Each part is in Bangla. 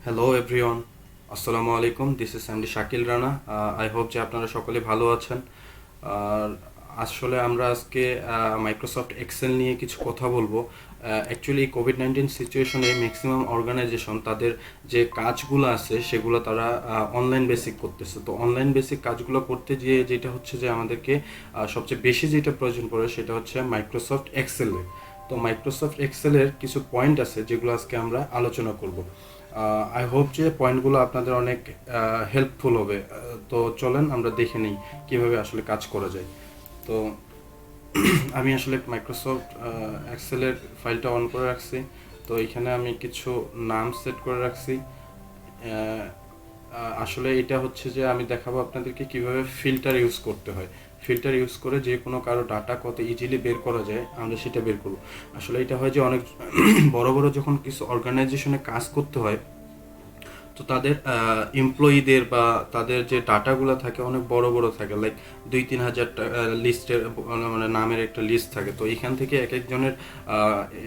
হ্যালো এভরিওয়ান, আসসালামু আলাইকুম। This is MD Shakil Rana. I hope যে আপনারা সকলে ভালো আছেন। আর আসলে আমরা আজকে মাইক্রোসফট এক্সেল নিয়ে কিছু কথা বলবো। অ্যাকচুয়ালি কোভিড-19 সিচুয়েশনে ম্যাক্সিমাম অর্গানাইজেশন তাদের যে কাজগুলো আছে সেগুলো তারা অনলাইন বেসিক করতেছে। তো অনলাইন বেসিক কাজগুলো করতে গিয়ে যেটা হচ্ছে যে আমাদেরকে সবচেয়ে বেশি যেটা প্রয়োজন পড়ে সেটা হচ্ছে মাইক্রোসফট এক্সেলের। তো মাইক্রোসফট এক্সেলের কিছু পয়েন্ট আছে যেগুলো আজকে আমরা আলোচনা করব। আই হোপ যে পয়েন্টগুলো আপনাদের অনেক হেল্পফুল হবে। তো চলেন আমরা দেখে নিই কীভাবে আসলে কাজ করা যায়। তো আমি আসলে মাইক্রোসফট এক্সেলের ফাইলটা অন করে রাখছি। তো এখানে আমি কিছু নাম সেট করে রাখছি। আসলে এটা হচ্ছে যে আমি দেখাবো আপনাদেরকে কিভাবে ফিল্টার ইউজ করতে হয়। ফিল্টার ইউজ করে যে কোনো কারো ডাটা কত ইজিলি বের করা যায় আমরা সেটা বের করব। আসলে এটা হয় যে অনেক বড় বড় যখন কিছু অর্গানাইজেশনে কাজ করতে হয়, তো তাদের এমপ্লয়ীদের বা তাদের যে ডাটাগুলো থাকে অনেক বড় বড় থাকে, লাইক 2-3 হাজার লিস্টের মানে নামের একটা লিস্ট থাকে। তো এখান থেকে এক একজনের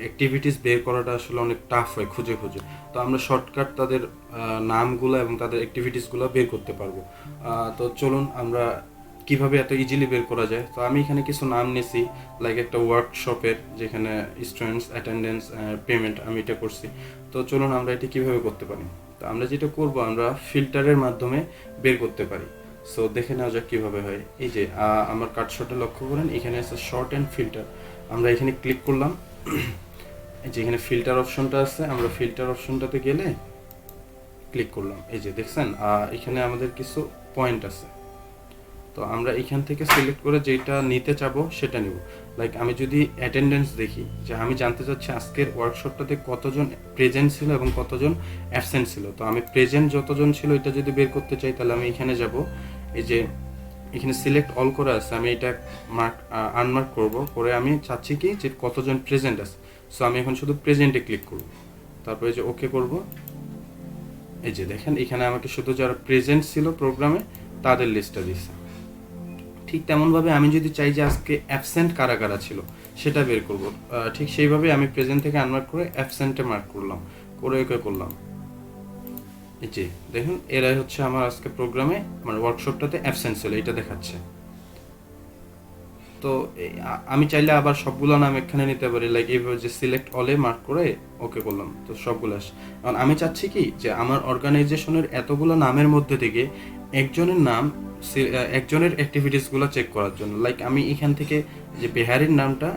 অ্যাক্টিভিটিস বের করাটা আসলে অনেক টাফ হয় খুঁজে খুঁজে। তো আমরা শর্টকাট তাদের নামগুলো এবং তাদের অ্যাক্টিভিটিসগুলো বের করতে পারবো। তো চলুন আমরা কিভাবে এত ইজিলি বের করা যায়। তো আমি এখানে কিছু নাম নিয়েছি, লাইক একটা ওয়ার্কশপের যেখানে স্টুডেন্টস অ্যাটেন্ডেন্স পেমেন্ট আমি এটা করছি। তো চলুন আমরা এটি কিভাবে করতে পারি। তো আমরা যেটা করব, আমরা ফিল্টারের মাধ্যমে বের করতে পারি। সো দেখে নেওয়া যাক কীভাবে হয়। এই যে আমার কাটশটে লক্ষ্য করেন, এখানে আছে শর্ট অ্যান্ড ফিল্টার। আমরা এখানে ক্লিক করলাম। এই যে এখানে ফিল্টার অপশনটা আছে, আমরা ফিল্টার অপশনটাতে গেলে ক্লিক করলাম। এই যে দেখছেন এখানে আমাদের কিছু পয়েন্ট আছে। তো আমরা এখান থেকে সিলেক্ট করে যেটা নিতে চাবো সেটা নিব। লাইক আমি যদি অ্যাটেন্ডেন্স দেখি, যে আমি জানতে চাচ্ছি আজকের ওয়ার্কশপটাতে কতজন প্রেজেন্ট ছিল এবং কতজন অ্যাবসেন্ট ছিল। তো আমি প্রেজেন্ট যতজন ছিল এটা যদি বের করতে চাই তাহলে আমি এখানে যাব। এই যে এখানে সিলেক্ট অল করে আছে, আমি এটা আনমার্ক করব, করে আমি চাচ্ছি কি যে কতজন প্রেজেন্ট আছে। সো আমি এখন শুধু প্রেজেন্টে ক্লিক করব, তারপরে যে ওকে করব। এই যে দেখেন এখানে আমাকে শুধু যারা প্রেজেন্ট ছিল প্রোগ্রামে তাদের লিস্টটা দিচ্ছে। ঠিক তেমনভাবে আমি যদি চাই যে আজকে অ্যাবসেন্ট কারা কারা ছিল সেটা বের করব, ঠিক সেইভাবে আমি প্রেজেন্ট থেকে আনমার্ক করে অ্যাবসেন্টে মার্ক করলাম, করে ওকে করলাম। এই যে দেখুন এরাই হচ্ছে আমার আজকে প্রোগ্রামে মানে ওয়ার্কশপটাতে অ্যাবসেন্ট ছিল, এটা দেখাচ্ছে। তো আমি চাইলে আবার সবগুলো নাম এখানে নিতে পারি, লাইক এইভাবে যে সিলেক্ট অলে মার্ক করে ওকে করলাম, তো সবগুলো আসে। কারণ আমি চাচ্ছি কি যে আমার অর্গানাইজেশনের এতগুলো নামের মধ্যে থেকে একজনের নাম, একজনের অ্যাক্টিভিটিসগুলো চেক করার জন্য। লাইক আমি এখান থেকে যে বেহারির নামটা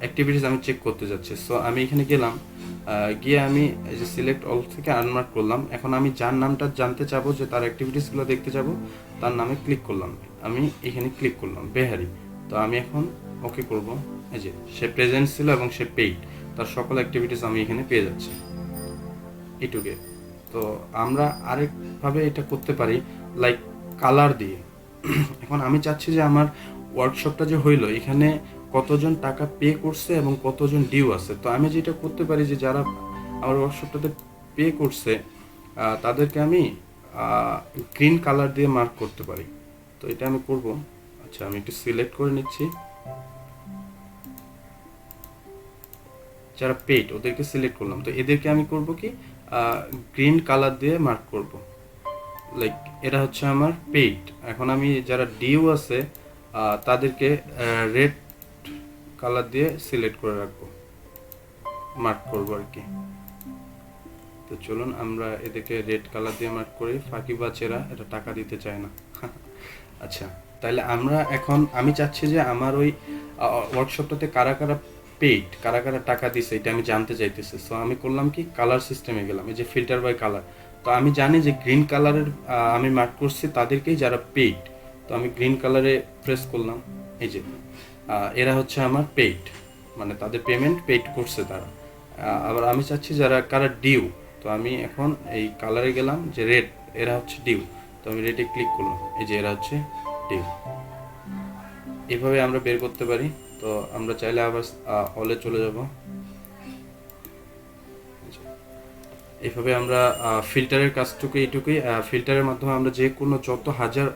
অ্যাক্টিভিটিস আমি চেক করতে যাচ্ছি। সো আমি এখানে গেলাম, গিয়ে আমি এই যে সিলেক্ট অল থেকে আনমার্ক করলাম। এখন আমি যার নামটা জানতে চাবো, যে তার অ্যাক্টিভিটিসগুলো দেখতে চাবো, তার নামে ক্লিক করলাম। আমি এখানে ক্লিক করলাম বেহারি। তো আমি এখন ওকে করব। এই যে সে প্রেজেন্ট ছিল এবং সে পেইড, তার সকল অ্যাক্টিভিটিস আমি এখানে পেয়ে যাচ্ছি এটুকে। তো আমরা আরেকভাবে এটা করতে পারি, লাইক কালার দিয়ে। এখন আমি চাচ্ছি যে আমার ওয়ার্কশপটা যে হইলো এখানে কতজন টাকা পে করছে এবং কতজন ডিউ আছে। তো আমি যেটা করতে পারি যে যারা আমার ওয়ার্কশপটাতে পে করছে তাদেরকে আমি গ্রিন কালার দিয়ে মার্ক করতে পারি। তো এটা আমি করব। আচ্ছা আমি একটু সিলেক্ট করে নিচ্ছি, যারা পেইড ওদেরকে সিলেক্ট করলাম। তো এদেরকে আমি করব কি গ্রিন কালার দিয়ে মার্ক করব, লাইক এরা হচ্ছে আমার পেইড। এখন আমি যারা ডিউ আছে তাদেরকে রেড কালার দিয়ে সিলেক্ট করে রাখবো, মার্ক করবো আর কি। তো চলুন আমরা এদেরকে রেড কালার দিয়ে মার্ক করি, ফাঁকিবাজেরা এটা টাকা দিতে চায় না। আচ্ছা তাহলে আমরা এখন আমি চাচ্ছি যে আমার ওই ওয়ার্কশপটাতে কারা কারা পেইড, কারা কারা টাকা দিছে এটা আমি জানতে চাইতেছি। সো আমি করলাম কি কালার সিস্টেমে গেলাম, এই যে ফিল্টার বাই কালার। তো আমি জানি যে গ্রিন কালারের আমি মার্ক করছি তাদেরকেই যারা পেইড। তো আমি গ্রিন কালারে প্রেস করলাম। এই যে এরা হচ্ছে আমার পেইড, মানে তাদের পেমেন্ট পেইড করছে তারা। আবার আমি চাচ্ছি যারা কারা ডিউ, তো আমি এখন এই কালারে গেলাম যে রেড, এরা হচ্ছে ডিউ। তো আমি রেডে ক্লিক করলাম, এই যে এরা হচ্ছে ডিউ। এভাবে আমরা বের করতে পারি। তো আমরা চাইলে আবার অলে চলে যাব। এইভাবে আমরা ফিল্টারের কাজটুকু এইটুকুই। ফিল্টারের মাধ্যমে আমরা যে কোনো যত হাজার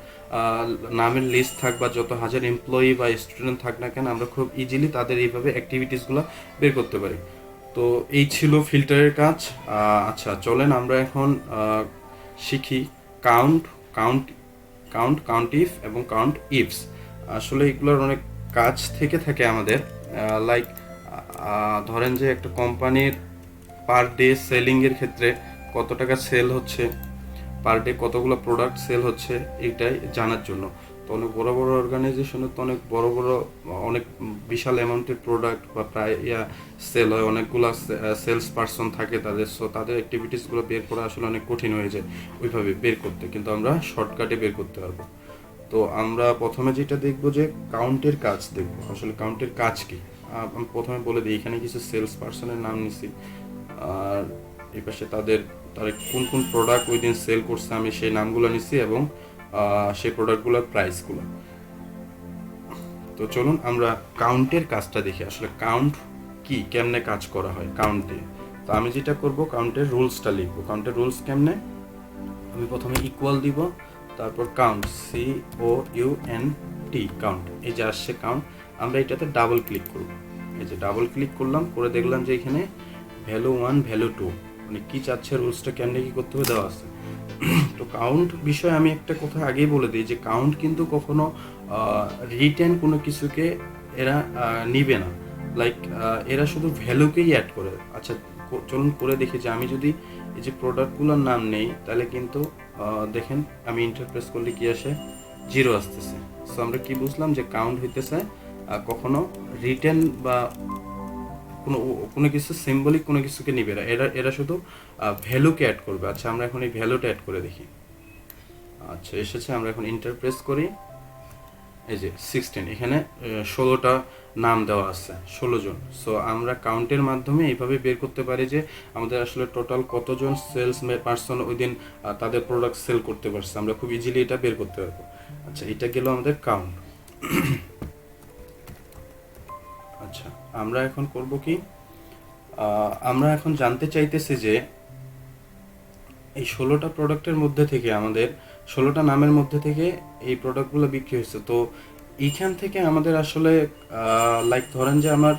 নামের লিস্ট থাক বা যত হাজার এমপ্লয়ি বা স্টুডেন্ট থাক না কেন আমরা খুব ইজিলি তাদের এইভাবে অ্যাক্টিভিটিসগুলো বের করতে পারি। তো তো এই ছিল ফিল্টারের কাজ। আচ্ছা চলেন আমরা এখন শিখি কাউন্ট, কাউন্ট কাউন্ট ইফ এবং কাউন্ট ইফস। আসলে এগুলোর অনেক কাজ থেকে থাকে আমাদের। লাইক ধরেন যে একটা কোম্পানির পার ডে সেলিংয়ের ক্ষেত্রে কত টাকা সেল হচ্ছে, পার ডে কতগুলো প্রোডাক্ট সেল হচ্ছে, এটাই জানার জন্য। তো অনেক বড় বড় অর্গানাইজেশনে তো অনেক বড় বড় অনেক বিশাল অ্যামাউন্টের প্রোডাক্ট বা প্রায় সেল হয়, অনেকগুলো সেলস পার্সন থাকে তাদের, সো তাদের অ্যাক্টিভিটিসগুলো বের করা আসলে অনেক কঠিন হয়ে যায় ওইভাবে বের করতে, কিন্তু আমরা শর্টকাটে বের করতে পারবো। তো আমরা প্রথমে যেটা দেখব যে কাউন্টের কাজ দেখব। আসলে কাউন্টের কাজ কি আমি প্রথমে বলে দিই। এখানে কিছু সেলস পার্সনের নাম নিছি, আর এই পাশে তাদের তারা কোন কোন প্রোডাক্ট ওই দিন সেল করছে আমি সেই নামগুলো নিছি, এবং সেই প্রোডাক্টগুলোর প্রাইসগুলো। তো চলুন আমরা কাউন্টের কাজটা দেখি। আসলে কাউন্ট কি, কেমনে কাজ করা হয় কাউন্ট দিয়ে। তো আমি যেটা করব, কাউন্টের রুলসটা লিখবো। কাউন্টের রুলস কেমনে, আমি প্রথমে ইকুয়াল দিব, তারপর কাউন্ট, COUNT, কাউন্ট, এই যে আসছে কাউন্ট। আমরা এটাতে ডাবল ক্লিক করব। এই যে ডাবল ক্লিক করলাম, করে দেখলাম যে এখানে ভ্যালু 1 ভ্যালু 2 মানে কি চাচ্ছে, রুলসটা কেমনে কি করতে হবে দেওয়া আছে। তো কাউন্ট বিষয়ে আমি একটা কথা আগেই বলে দিই যে কাউন্ট কিন্তু কখনো রিটেন কোনো কিছুকে এরা নিবে না। লাইক এরা শুধু ভ্যালুকেই অ্যাড করে। আচ্ছা চলুন করে দেখি যে আমি যদি এই যে প্রোডাক্টগুলোর নাম নেই, তাহলে কিন্তু দেখেন আমি ইন্টারপ্রেস করলে কি আসে, 0 আসতেছে। সো আমরা কি বুঝলাম যে কাউন্ট হইতেছে কখনো রিটেন বা কোনো কোনো কিছু সিম্বলিক কোনো কিছুকে নিবে না, এরা এরা শুধু ভ্যালুকে অ্যাড করবে। আচ্ছা আমরা এখন এই ভ্যালুটা অ্যাড করে দেখি। আচ্ছা এসেছে, আমরা এখন ইন্টারপ্রেস করি। এই যে 16, এখানে 16টা নাম দেওয়া আছে, 16 জন। সো আমরা কাউন্টের মাধ্যমে এইভাবে বের করতে পারি যে আমাদের আসলে টোটাল কতজন সেলস পারসন ওই দিন তাদের প্রোডাক্ট সেল করতে পারছে। আমরা খুব ইজিলি এটা বের করতে পারবো। আচ্ছা এটা গেল আমাদের কাউন্ট। আচ্ছা আমরা এখন করব কি, আমরা এখন জানতে চাইতেছি যে এই 16টা প্রোডাক্টের মধ্যে থেকে আমাদের 16টা নামের মধ্যে থেকে এই প্রোডাক্টগুলো বিক্রি হয়েছে। তো এইখান থেকে আমাদের আসলে লাইক ধরেন যে আমার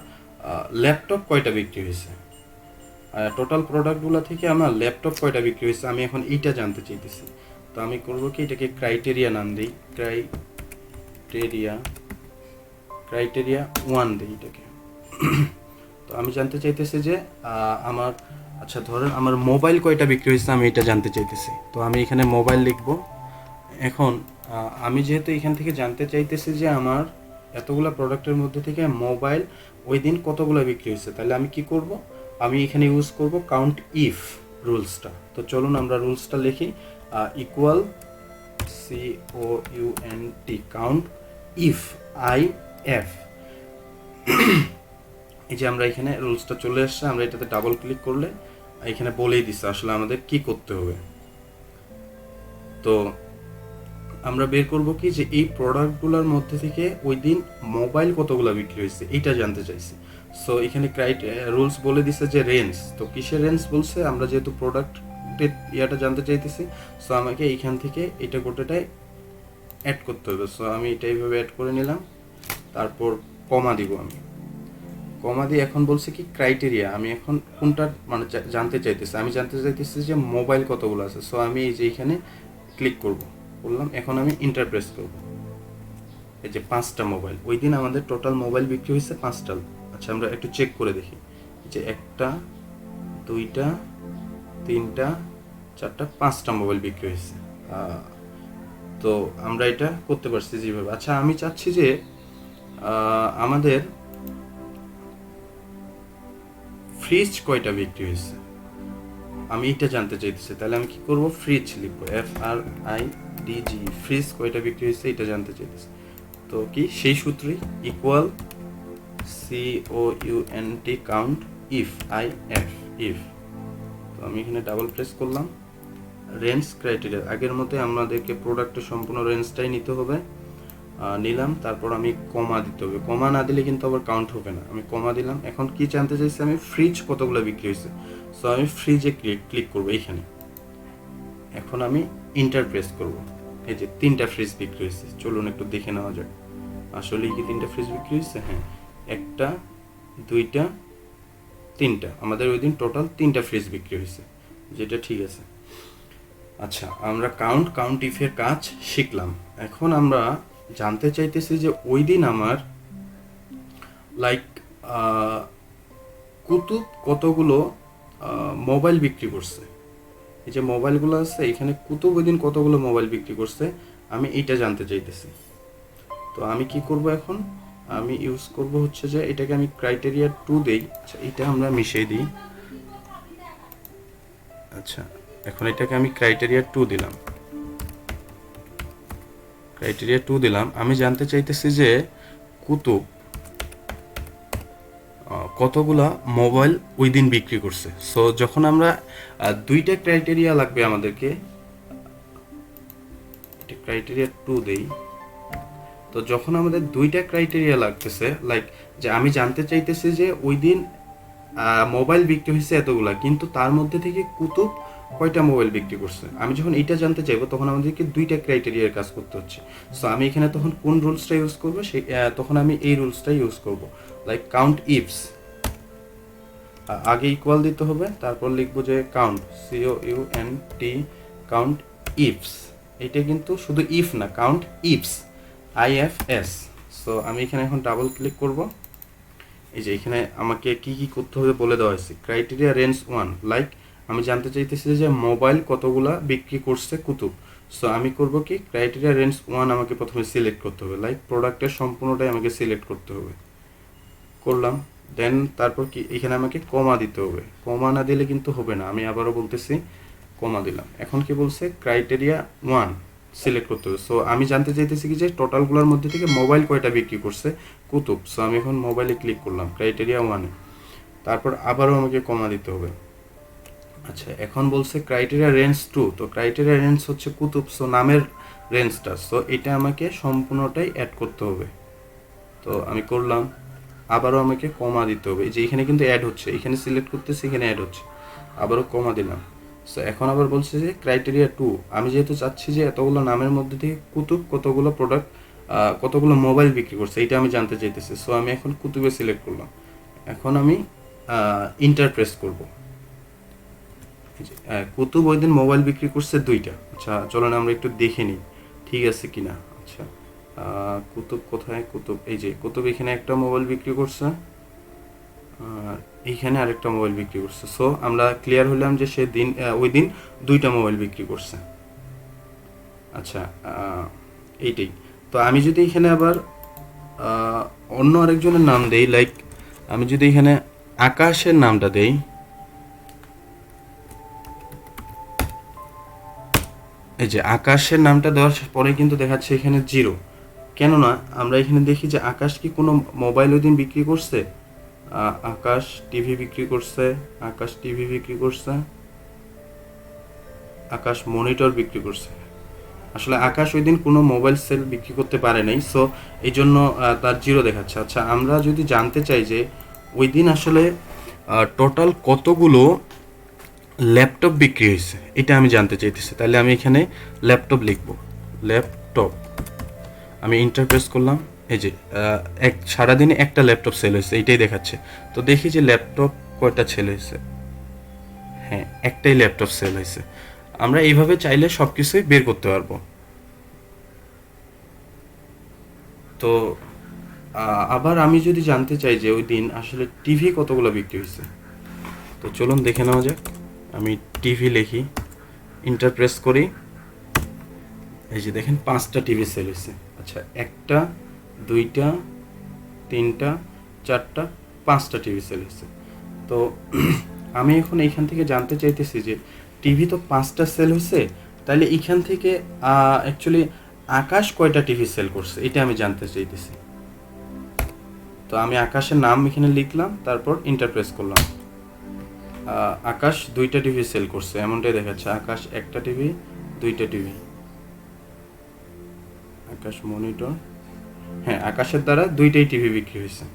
ল্যাপটপ কয়টা বিক্রি হয়েছে, টোটাল প্রোডাক্টগুলো থেকে আমার ল্যাপটপ কয়টা বিক্রি হয়েছে আমি এখন এইটা জানতে চাইতেছি। তো আমি করব কি, এটাকে ক্রাইটেরিয়া নাম দিই, ক্রাইটেরিয়া 1 দিই এটাকে। তো আমি জানতে চাইতেছি যে আমার, আচ্ছা ধরেন আমার মোবাইল কয়টা বিক্রি হয়েছে আমি এটা জানতে চাইতেছি। তো আমি এখানে মোবাইল লিখব। এখন আমি যেহেতু এখান থেকে জানতে চাইতেছি যে আমার এতগুলো প্রোডাক্টের মধ্যে থেকে মোবাইল ওই দিন কতগুলো বিক্রি হয়েছে, তাহলে আমি কি করব, আমি এখানে ইউজ করব কাউন্ট ইফ রুলসটা। তো চলুন আমরা রুলসটা লিখি, equal COUNT, count if IF। এই যে আমরা এখানে রুলসটা চলে আসছে, আমরা এটাতে ডাবল ক্লিক করলে এখানে বলেই দিচ্ছে আসলে আমাদের কি করতে হবে। তো আমরা বের করব কি যে এই প্রোডাক্টগুলোর মধ্যে থেকে ওই দিন মোবাইল কতগুলো বিক্রি হয়েছে এইটা জানতে চাইছি। সো এখানে রুলস বলে দিছে যে রেঞ্জ। তো কিসের রেঞ্জ বলছে, আমরা যেহেতু প্রোডাক্টের ইয়াটা জানতে চাইতেছি, সো আমাকে এইখান থেকে এটা গোটাটাই অ্যাড করতে হবে। সো আমি এটা এইভাবে অ্যাড করে নিলাম, তারপর কমা দিব। আমি কমা দিয়ে এখন বলছে কি ক্রাইটেরিয়া, আমি এখন কোনটা মানে জানতে চাইতেছি, আমি জানতে চাইতেছি যে মোবাইল কতগুলো আছে। সো আমি এই যে এখানে ক্লিক করলাম, এখন আমি ইন্টারপ্রেস করব। এই যে 5টা মোবাইল, ওই দিন আমাদের টোটাল মোবাইল বিক্রি হয়েছে 5টা। আচ্ছা আমরা একটু চেক করে দেখি যে 1টা 2টা 3টা 4টা 5টা মোবাইল বিক্রি হয়েছে। তো আমরা এটা করতে পারছি যেভাবে। আচ্ছা আমি চাচ্ছি যে আমাদের ফ্রিজ কয়টা বিক্রি হয়েছে আমি এটা জানতে চাইতেছি। তাহলে আমি কি করব, ফ্রিজ লিখবো, FRIDG, ফ্রিজ কয়টা বিক্রি হয়েছে এটা জানতে চাইতেছি। তো কি সেই সূত্রই, equal COUNT, count if IF। তো আমি এখানে ডাবল প্রেস করলাম, রেঞ্জ ক্রাইটেরিয়া আগের মতো আমাদেরকে প্রোডাক্টের সম্পূর্ণ রেঞ্জটাই নিতে হবে। নিলাম, তারপর আমি কমা দিতে হবে, কমা না দিলে কিন্তু আবার কাউন্ট হবে না। আমি কমা দিলাম। এখন কি জানতে চাইছি, আমি ফ্রিজ কতগুলো বিক্রি হয়েছে। সো আমি ফ্রিজে ক্লিক করবো এইখানে। এখন আমি ইন্টার প্রেস করবো। এই যে 3টা ফ্রিজ বিক্রি হয়েছে, চলুন একটু দেখে নেওয়া যাক আসলে কি 3টা ফ্রিজ বিক্রি হয়েছে। হ্যাঁ, 1টা 2টা 3টা, আমাদের ওই দিন টোটাল 3টা ফ্রিজ বিক্রি হয়েছে, যেটা ঠিক আছে। আচ্ছা, আমরা কাউন্ট ইফের কাজ শিখলাম। এখন আমরা জানতে চাইতেছি যে ওই দিন আমার লাইক কুতুব কতগুলো মোবাইল বিক্রি করছে। এই যে মোবাইলগুলো আছে এখানে কুতুব ওই দিন কতগুলো মোবাইল বিক্রি করছে আমি এইটা জানতে চাইতেছি। তো আমি কি করব, এখন আমি ইউজ করব হচ্ছে যে এটাকে আমি ক্রাইটেরিয়া 2 দেই। আচ্ছা, এটা আমরা মিশিয়ে দিই। আচ্ছা, এখন এটাকে আমি ক্রাইটেরিয়া 2 দিলাম। আমি জানতে চাইতেছি যে কুতুব কতগুলা মোবাইল ওই দিন বিক্রি করছে। সো যখন আমরা 2টা ক্রাইটেরিয়া লাগবে আমাদেরকে, এটা ক্রাইটেরিয়া 2 দেই। তো যখন আমাদের 2টা ক্রাইটেরিয়া লাগতেছে, লাইক যে আমি জানতে চাইতেছি যে ওই দিন মোবাইল বিক্রি হয়েছে এতগুলা, কিন্তু তার মধ্যে থেকে কুতুব কয়টা মোবাইল বিক্রি করছে, আমি যখন এটা জানতে চাইবো তখন আমাদেরকে 2টা ক্রাইটেরিয়ার কাজ করতে হচ্ছে। সো আমি এখানে তখন কোন রুলসটা ইউজ করবো, সেই তখন আমি এই রুলসটাই ইউজ করব, লাইক কাউন্ট ইফস। আগে ইকুয়াল দিতে হবে, তারপর লিখবো যে কাউন্ট, COUNT, কাউন্ট ইফস। এটা কিন্তু শুধু ইফ না, কাউন্ট ইফস, IFS। সো আমি এখানে এখন ডাবল ক্লিক করব। এই যে এখানে আমাকে কি কি করতে হবে বলে দেওয়া হয়েছে। ক্রাইটেরিয়া রেঞ্জ 1, লাইক আমি জানতে চাইতেছি যে মোবাইল কতগুলা বিক্রি করছে কুতুব। সো আমি করব কি, ক্রাইটেরিয়া রেঞ্জ 1 আমাকে প্রথমে সিলেক্ট করতে হবে, লাইক প্রোডাক্টের সম্পূর্ণটাই আমাকে সিলেক্ট করতে হবে। করলাম, দেন তারপর কি এখানে আমাকে কমা দিতে হবে। কমা না দিলে কিন্তু হবে না, আমি আবারও বলতেছি, কমা দিলাম। এখন কি বলছে, ক্রাইটেরিয়া 1 সিলেক্ট করতে হবে। সো আমি জানতে চাইতেছি কি যে টোটালগুলোর মধ্যে থেকে মোবাইল কয়টা বিক্রি করছে কুতুব। সো আমি এখন মোবাইলে ক্লিক করলাম ক্রাইটেরিয়া 1-এ, তারপর আবারও আমাকে কমা দিতে হবে। আচ্ছা, এখন বলছে ক্রাইটেরিয়া রেঞ্জ 2। তো ক্রাইটেরিয়া রেঞ্জ হচ্ছে কুতুব, সো নামের রেঞ্জটা, সো এটা আমাকে সম্পূর্ণটাই অ্যাড করতে হবে। তো আমি করলাম, আবারও আমাকে কমা দিতে হবে। এই যে এখানে কিন্তু অ্যাড হচ্ছে, এখানে সিলেক্ট করতেছি, এখানে অ্যাড হচ্ছে, আবারও কমা দিলাম। সো এখন আবার বলছে যে ক্রাইটেরিয়া 2, আমি যেহেতু চাচ্ছি যে এতগুলো নামের মধ্যে থেকে কুতুব কতগুলো প্রোডাক্ট, কতগুলো মোবাইল বিক্রি করছে, এটা আমি জানতে চাইতেছি। সো আমি এখন কুতুবে সিলেক্ট করলাম। এখন আমি ইন্টার প্রেস করব। কুতুব ওই দিন মোবাইল বিক্রি করছে 2টা। আচ্ছা, চলেন আমরা একটু দেখে নিই ঠিক আছে কিনা। আচ্ছা, কুতুব কোথায়, কুতুব এই যে কুতুব এখানে একটা মোবাইল বিক্রি করছে, আর এইখানে আরেকটা মোবাইল বিক্রি করছে। সো আমরা ক্লিয়ার হলাম যে সে দিন ওই দিন 2টা মোবাইল বিক্রি করছে। আচ্ছা, এইটাই। তো আমি যদি এখানে আবার অন্য আরেকজনের নাম দেই, লাইক আমি যদি এখানে আকাশের নামটা দেই, এই যে আকাশের নামটা দেওয়ার পরে কিন্তু দেখাচ্ছে এখানে 0। কেননা আমরা এখানে দেখি যে আকাশ কি কোনো মোবাইল ওই দিন বিক্রি করছে, আকাশ টিভি বিক্রি করছে, আকাশ টিভি বিক্রি করছে, আকাশ মনিটর বিক্রি করছে। আসলে আকাশ ওই দিন কোনো মোবাইল সেল বিক্রি করতে পারে নাই, সো এই জন্য তার 0 দেখাচ্ছে। আচ্ছা, আমরা যদি জানতে চাই যে ওই দিন আসলে টোটাল কতগুলো ল্যাপটপ বিক্রি হয়েছে, এটা আমি জানতে চাইতেছি, তাহলে আমি এখানে ল্যাপটপ লিখব, ল্যাপটপ। আমি ইন্টারপ্রেস করলাম। এই যে সারাদিনে একটা ল্যাপটপ সেল হয়েছে, এইটাই দেখাচ্ছে। তো দেখি যে ল্যাপটপ কয়টা সেল হয়েছে, হ্যাঁ একটাই ল্যাপটপ সেল হয়েছে। আমরা এইভাবে চাইলে সব কিছুই বের করতে পারবো। তো আবার আমি যদি জানতে চাই যে ওই দিন আসলে টিভি কতগুলো বিক্রি হয়েছে, তো চলুন দেখে নেওয়া যাক। আমি টিভি লিখি, ইন্টারপ্রেস করি, এই যে দেখেন 5টা টিভি সেল হয়েছে। আচ্ছা, 1টা 2টা 3টা 4টা 5টা টিভি সেল হয়েছে। তো আমি এখন এইখান থেকে জানতে চাইতেছি যে টিভি তো 5টা সেল হয়েছে, তাহলে এইখান থেকে অ্যাকচুয়ালি আকাশ কয়টা টিভি সেল করছে এটা আমি জানতে চাইতেছি। তো আমি আকাশের নাম এখানে লিখলাম, তারপর ইন্টারপ্রেস করলাম। আকাশ 2টা টিভি সেল করছে এমনটাই দেখাচ্ছে, আকাশ 1টা টিভি 2টা টিভি, আকাশ মনিটর, হ্যাঁ আকাশের দ্বারা 2টাই টিভি বিক্রি হয়েছে।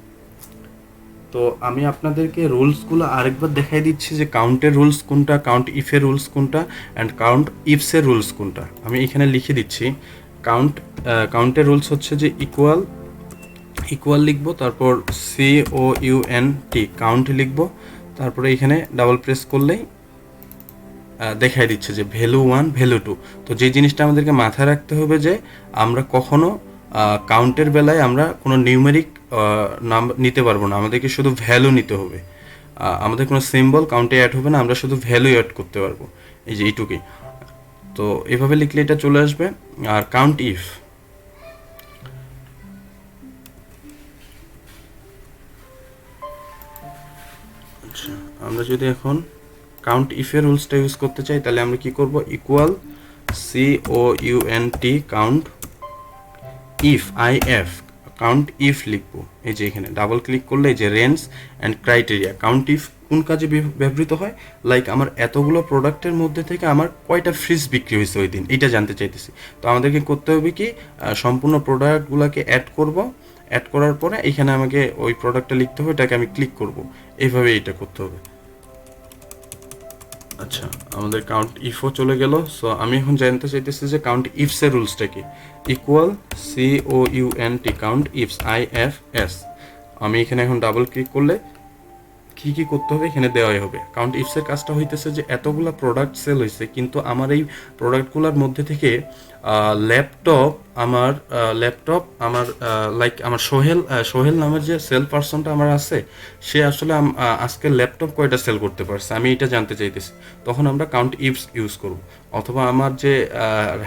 তো আমি আপনাদেরকে রুলসগুলো আরেকবার দেখাই দিচ্ছি যে কাউন্টের রুলস কোনটা, কাউন্ট ইফের রুলস কোনটা, অ্যান্ড কাউন্ট ইফসের রুলস কোনটা। আমি এখানে লিখে দিচ্ছি। কাউন্টের রুলস হচ্ছে যে ইকুয়াল লিখবো, তারপর COUNT কাউন্ট লিখবো, তারপরে এখানে ডাবল প্রেস করলেই দেখাই দিচ্ছে যে ভ্যালু 1 ভ্যালু 2। তো যে জিনিসটা আমাদেরকে মাথায় রাখতে হবে যে আমরা কখনো কাউন্টের বেলায় আমরা কোনো নিউমেরিক নাম্বার নিতে পারবো না, আমাদেরকে শুধু ভ্যালু নিতে হবে। আমাদের কোনো সিম্বল কাউন্টে অ্যাড হবে না, আমরা শুধু ভ্যালু অ্যাড করতে পারবো, এই যে এইটুকুই। তো এভাবে লিখলে এটা চলে আসবে। আর কাউন্ট ইফ, আচ্ছা আমরা যদি এখন কাউন্ট ইফের রুলসটা ইউজ করতে চাই তাহলে আমরা কি করব, equal COUNT count if IF count if লিখবো। এই যে এখানে ডাবল ক্লিক করলে এই যে range and criteria, count if কোন কাজে ব্যবহৃত হয়, লাইক আমার এতগুলো প্রোডাক্টের মধ্যে থেকে আমার কয়টা ফ্রিজ বিক্রি হয়েছে ওই দিন, এটা জানতে চাইতেছি। তো আমাদেরকে করতে হবে কি, সম্পূর্ণ প্রোডাক্টগুলোকে অ্যাড করব, অ্যাড করার পরে এখানে আমাকে ওই প্রোডাক্টটা লিখতে হবে, এটাকে আমি ক্লিক করব, এইভাবে এটা করতে হবে। আচ্ছা আমাদের কাউন্ট ইফও চলে গেল। সো আমি এখন জানতে চাইতেছি যে কাউন্ট ইফসের রুলসটা কি, equal COUNT count ifs IFS। আমি এখানে এখন ডাবল ক্লিক করলে কী কী করতে হবে এখানে দেওয়াই হবে। কাউন্ট ইফসের কাজটা হইতেছে যে এতগুলো প্রোডাক্ট সেল হয়েছে, কিন্তু আমার এই প্রোডাক্টগুলোর মধ্যে থেকে ল্যাপটপ আমার লাইক আমার সোহেল নামের যে সেল পার্সনটা আমার আছে, সে আসলে আজকে ল্যাপটপ কয়টা সেল করতে পারছে আমি এটা জানতে চাইতেছি। তখন আমরা কাউন্ট ইফস ইউজ করব। অথবা আমার যে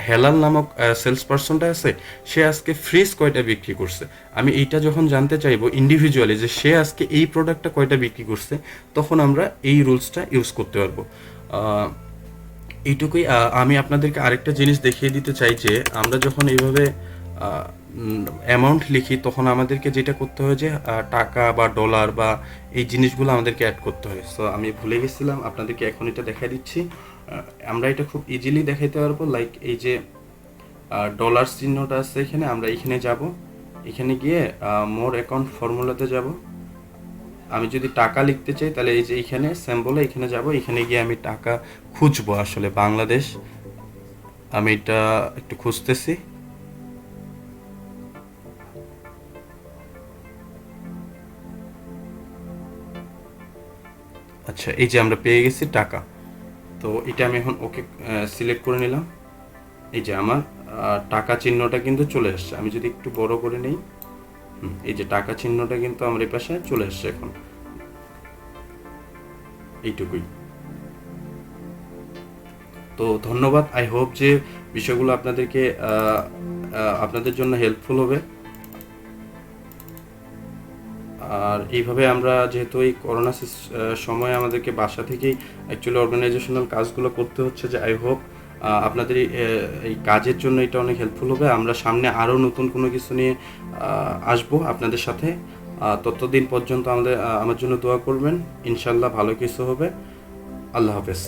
হেলাল নামক সেলস পার্সনটা আছে, সে আজকে ফ্রিজ কয়টা বিক্রি করছে, আমি এইটা যখন জানতে চাইবো ইন্ডিভিজুয়ালি যে সে আজকে এই প্রোডাক্টটা কয়টা বিক্রি করছে, তখন আমরা এই রুলসটা ইউজ করতে পারবো। এইটুকুই। আমি আপনাদেরকে আরেকটা জিনিস দেখিয়ে দিতে চাই যে আমরা যখন এইভাবে অ্যামাউন্ট লিখি তখন আমাদেরকে যেটা করতে হয় যে টাকা বা ডলার বা এই জিনিসগুলো আমাদেরকে অ্যাড করতে হয়। সো আমি ভুলে গেছিলাম, আপনাদেরকে এখন এটা দেখাই দিচ্ছি। আমরা এটা খুব ইজিলি দেখাইতে পারবো, লাইক এই যে ডলার চিহ্নটা আছে এখানে, আমরা এখানে যাব, এখানে গিয়ে মোর অ্যাকাউন্ট ফর্মুলাতে যাব। আমি যদি টাকা লিখতে চাই তাহলে এই যে এখানে সিম্বলে এখানে যাব, এখানে গিয়ে আমি টাকা খুঁজবো, আসলে বাংলাদেশ, আমি এটা একটু খুঁজতেছি। আচ্ছা এই যে আমরা পেয়ে গেছি টাকা। তো এটা আমি এখন ওকে সিলেক্ট করে নিলাম। এই যে আমার টাকা চিহ্নটা কিন্তু চলে আসছে। আমি যদি একটু বড় করে নেই, এই যে টাকা চিহ্নটা কিন্তু আমার এই পাশে চলে আসছে এখন, এইটুকুই। তো ধন্যবাদ। আই হোপ যে বিষয়গুলো আপনাদের জন্য হেল্পফুল হবে। আর এইভাবে আমরা যেহেতু এই করোনা সময়ে আমাদেরকে বাসা থেকেই অ্যাকচুয়ালি অর্গানাইজেশনাল কাজগুলো করতে হচ্ছে, যে আই হোপ আপনাদের এই কাজের জন্য এটা অনেক হেল্পফুল হবে। আমরা সামনে আরও নতুন কোনো কিছু নিয়ে আসবো আপনাদের সাথে। ততদিন পর্যন্ত আমার জন্য দোয়া করবেন, ইনশাল্লাহ ভালো কিছু হবে। আল্লাহ হাফেজ।